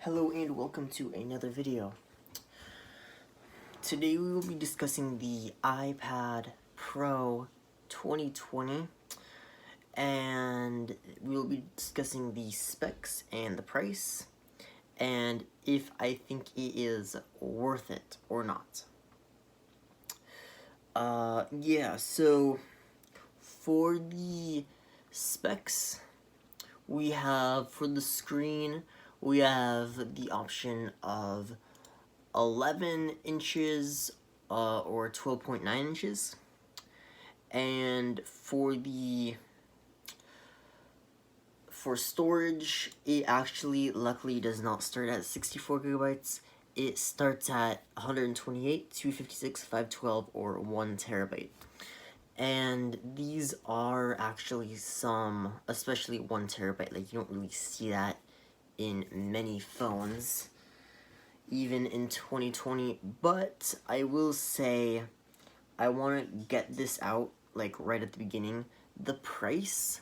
Hello and welcome to another video. Today we will be discussing the iPad Pro 2020 and we will be discussing the specs and the price and if I think it is worth it or not. So for the specs, we have for the screen, we have the option of 11 inches or 12.9 inches, and for storage, it actually luckily does not start at 64 gigabytes. It starts at 128, 256, 512, or 1 terabyte. And these are actually some, especially 1 terabyte, like you don't really see that in many phones, even in 2020, but I will say, I want to get this out, like, right at the beginning. The price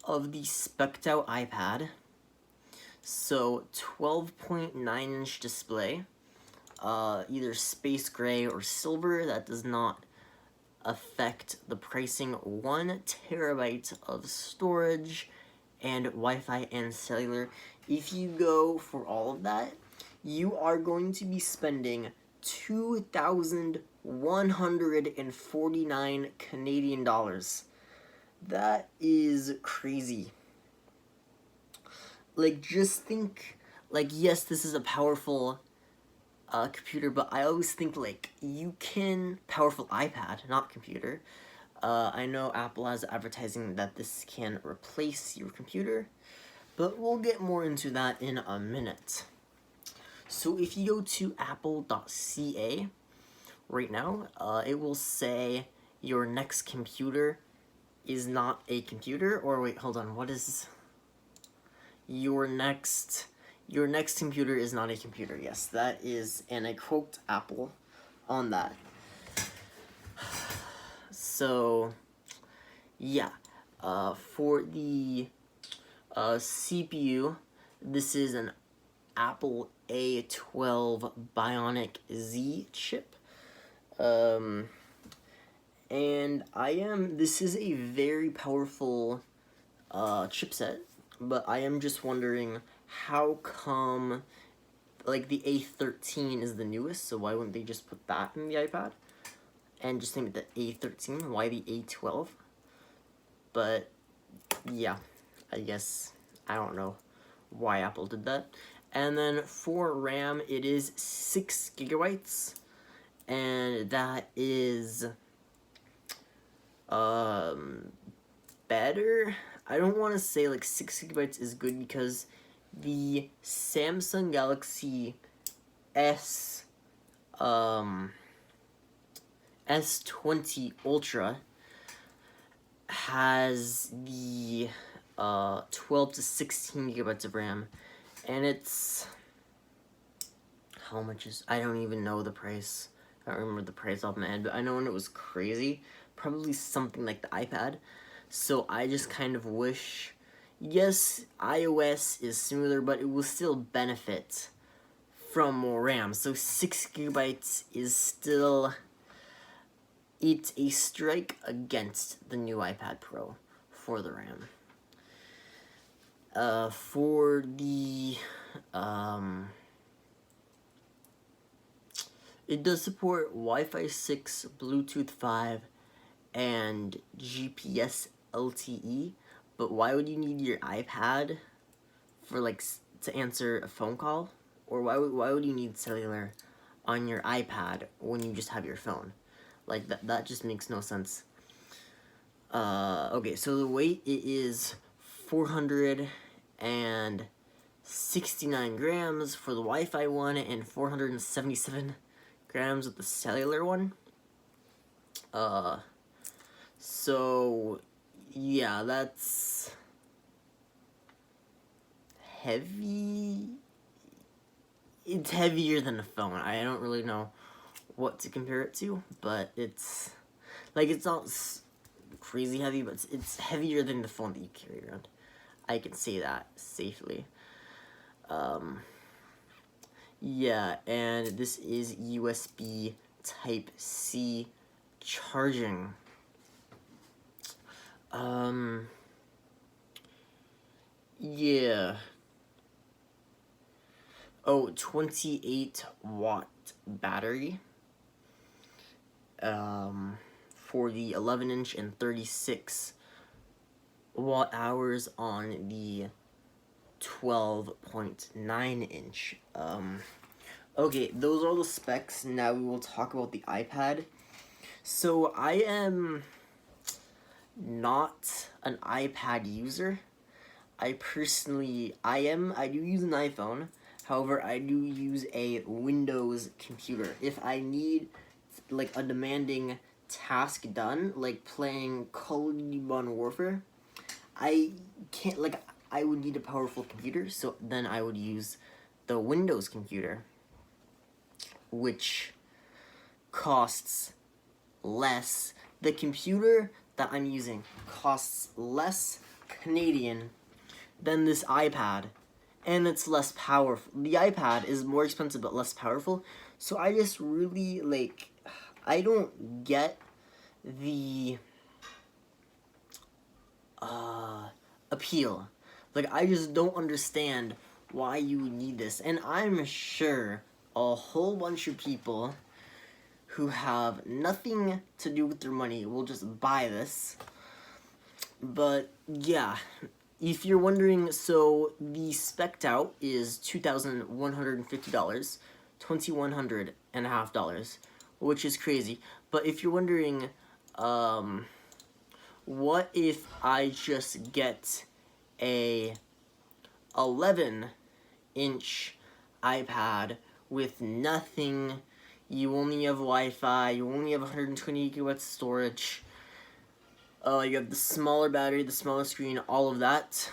of the spec'd out iPad, so 12.9-inch display, either space gray or silver, that does not affect the pricing. 1 terabyte of storage, and Wi-Fi and cellular. If you go for all of that, you are going to be spending 2,149 Canadian dollars. That is crazy. Like, just think, like, yes, this is a powerful computer, but I always think, like, powerful iPad, not computer. I know Apple has advertising that this can replace your computer, but we'll get more into that in a minute. So if you go to apple.ca right now, it will say your next computer is not a computer, or wait, hold on, what is your next computer is not a computer. Yes, that is, and I quote Apple on that. So, yeah, for the CPU, this is an Apple A12 Bionic Z chip. And this is a very powerful chipset, but I am just wondering how come, like, the A13 is the newest, so why wouldn't they just put that in the iPad? And just name it the A13, why the A12? But, yeah, I guess, I don't know why Apple did that. And then for RAM, it is 6 gigabytes, and that is, better. I don't want to say, like, 6 gigabytes is good, because the Samsung Galaxy S20 Ultra has the 12 to 16 gigabytes of RAM, and it's, how much is, I don't even know the price. I don't remember the price off my head, but I know when it was crazy, probably something like the iPad. So I just kind of wish, yes, iOS is smoother, but it will still benefit from more RAM. So 6 gigabytes is still, it's a strike against the new iPad Pro for the RAM. For the, it does support Wi-Fi 6, Bluetooth 5, and GPS LTE, but why would you need your iPad for, like, to answer a phone call? Or why would you need cellular on your iPad when you just have your phone? Like, that just makes no sense. Okay, so the weight, it is 469 grams for the Wi-Fi one, and 477 grams with the cellular one. So, yeah, that's heavy. It's heavier than a phone. I don't really know what to compare it to, but it's, like, it's not crazy heavy, but it's heavier than the phone that you carry around. I can say that safely. Yeah, and this is USB Type-C charging. Yeah. Oh, 28-watt battery. For the 11-inch and 36 watt hours on the 12.9-inch. Okay, those are all the specs. Now we will talk about the iPad. So I am not an iPad user. I do use an iPhone. However, I do use a Windows computer. If I need like a demanding task done, like playing Call of Duty Modern Warfare, I can't, like, I would need a powerful computer, so then I would use the Windows computer, which costs less. The computer that I'm using costs less Canadian than this iPad, and it's less powerful. The iPad is more expensive but less powerful, so I just really, like, I don't get the appeal. Like, I just don't understand why you would need this. And I'm sure a whole bunch of people who have nothing to do with their money will just buy this. But yeah, if you're wondering, so the spec'd out is $2,150, $2,100.50, which is crazy. But if you're wondering, what if I just get a 11-inch iPad with nothing? You only have Wi-Fi, you only have 120 gigabytes storage, you have the smaller battery, the smaller screen, all of that.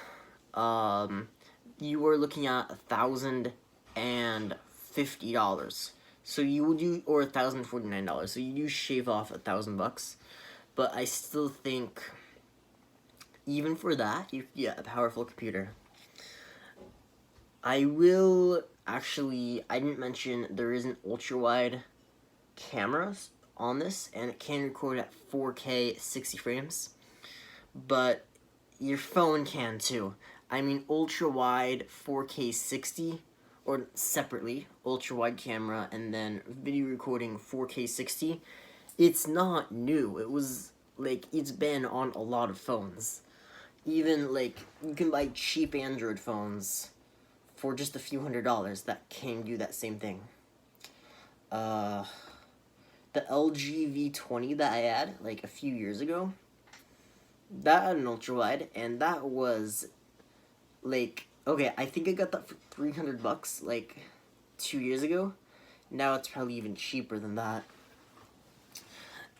You were looking at $1,050. So you would do, or $1,049. So you do shave off $1,000, but I still think, even for that, you get a powerful computer. I didn't mention there is an ultra-wide camera on this, and it can record at 4K 60 frames, but your phone can too. I mean, ultra-wide 4K 60, or separately, ultra-wide camera, and then video recording 4K 60, it's not new. It was, like, it's been on a lot of phones. Even, like, you can buy cheap Android phones for just a few $100s that can do that same thing. The LG V20 that I had, like, a few years ago, that had an ultra-wide, and that was, like, okay, I think I got that for $300, like, 2 years ago. Now it's probably even cheaper than that.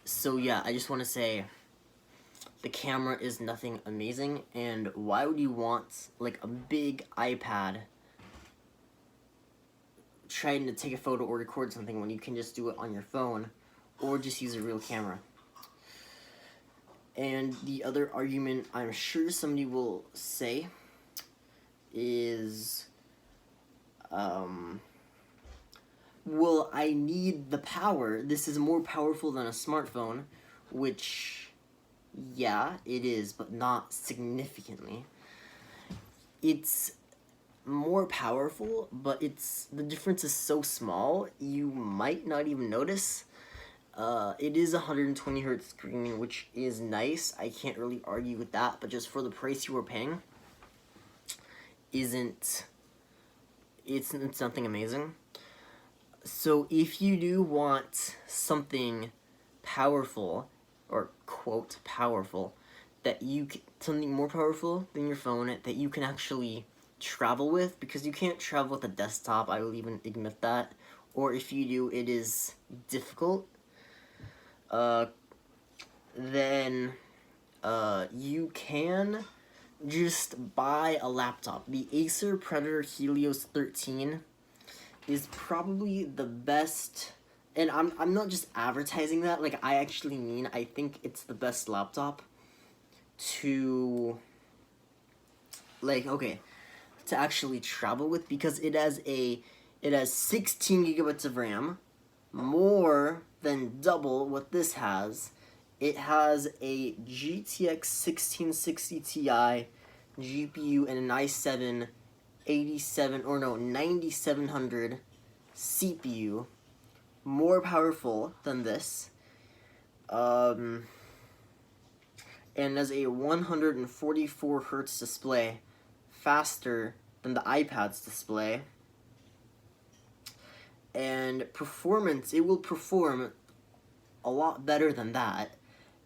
So yeah, I just want to say, the camera is nothing amazing, and why would you want, like, a big iPad trying to take a photo or record something when you can just do it on your phone, or just use a real camera? And the other argument I'm sure somebody will say is, well, I need the power. This is more powerful than a smartphone, which, yeah, it is, but not significantly. It's more powerful, but the difference is so small, you might not even notice. It is 120 hertz screen, which is nice. I can't really argue with that, but just for the price you were paying, it's nothing amazing. So if you do want something powerful, or quote powerful, something more powerful than your phone that you can actually travel with, because you can't travel with a desktop, I will even admit that, or if you do, it is difficult, then you can just buy a laptop. The Acer Predator Helios 13 is probably the best, and I'm not just advertising that, like, I actually mean, I think it's the best laptop to, like, okay, to actually travel with, because it It has 16 gigabytes of RAM, more than double what this has. It has a GTX 1660 Ti GPU and an i7 9700 CPU, more powerful than this, and has a 144 hertz display, faster than the iPad's display. And performance, it will perform a lot better than that.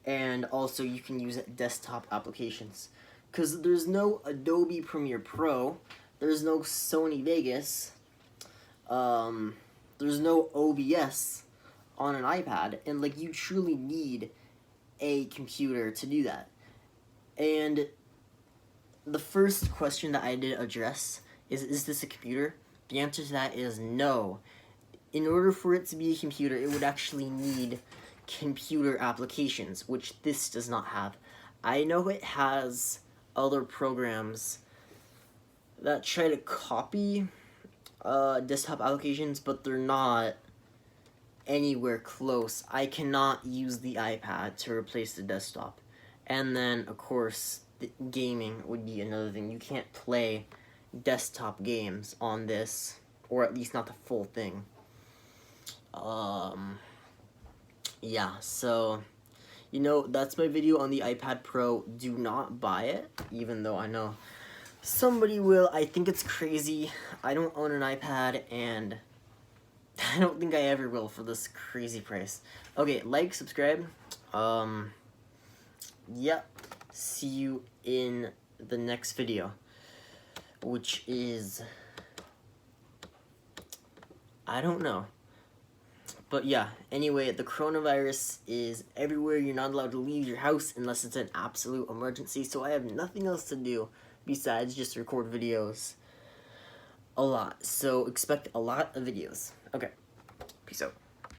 And also you can use desktop applications, because there's no Adobe Premiere Pro, there's no Sony Vegas, there's no OBS on an iPad, and like you truly need a computer to do that. And the first question that I did address is this a computer? The answer to that is no. In order for it to be a computer, it would actually need computer applications, which this does not have. I know it has other programs that try to copy desktop applications, but they're not anywhere close. I cannot use the iPad to replace the desktop. And then, of course, the gaming would be another thing. You can't play desktop games on this, or at least not the full thing. Yeah, so, you know, that's my video on the iPad Pro. Do not buy it, even though I know somebody will. I think it's crazy. I don't own an iPad, and I don't think I ever will for this crazy price. Okay, like, subscribe. Yep. See you in the next video, which is, I don't know. But yeah, anyway, the coronavirus is everywhere. You're not allowed to leave your house unless it's an absolute emergency, so I have nothing else to do besides just record videos a lot. So expect a lot of videos. Okay, peace out.